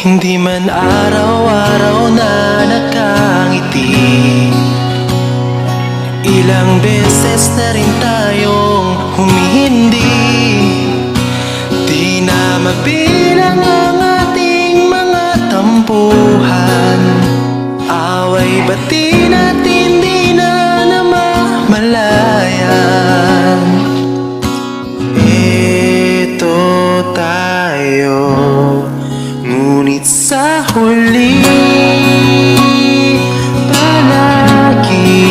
Hindi man araw-araw na nakangiti, ilang beses na rin tayong humihindi. Di na mabilang ang ating mga tampuhan, away bati natin di na namamalayan. Ito tayo, ngunit sa huli palagi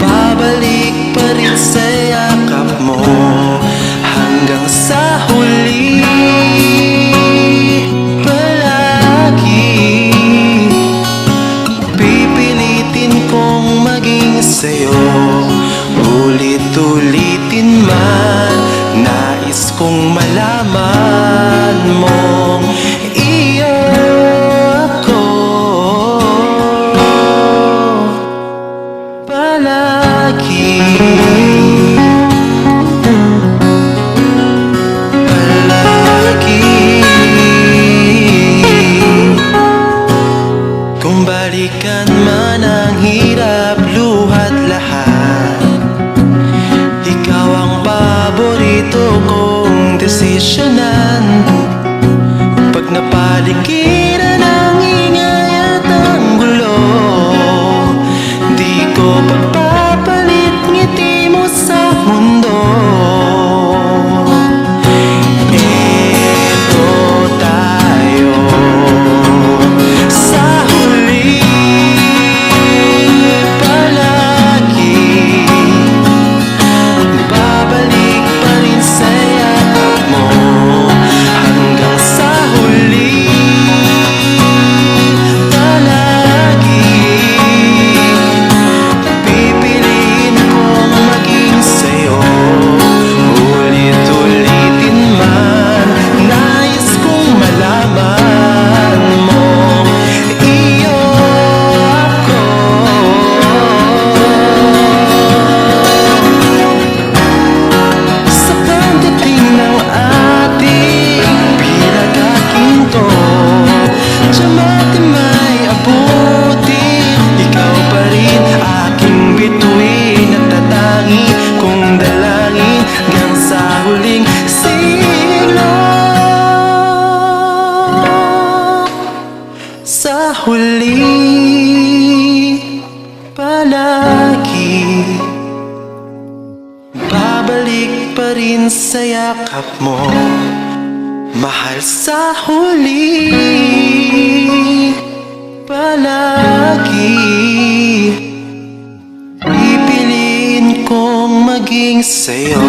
babalik pa rin sa yakap mo. Hanggang sa huli palagi pipilitin kong maging sa'yo. Ulit-ulitin man, nais kong malaman mong iyo ako palagi. Palagi. Kung balikan man ang hirap, luhat lahat, ikaw ang paborito kong desisyonan. Pag napaligiran ang ingay at ang gulo, di ko pagpapalit ngiti mo sa mundo. Eto tayo sa huli palagi, babalik pa rin sa yakap mo. Hanggang sa huli palagi pipiliin kong maging sa'yo. Ulit-ulitin man, nais kong malaman mo iyo ako. Sa pagdating ng ating pinagkakinto, tiyamati may abutin, ikaw pa rin aking bituin at tatangi kong dalangin hanggang sa huling siglo. Sa huli palagi babalik pa rin sa yakap mo, mahal. Sa huli palagi pipiliin kong maging sa'yo.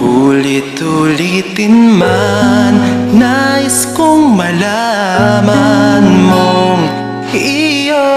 Ulit-ulitin man, nais kong malaman mong iyo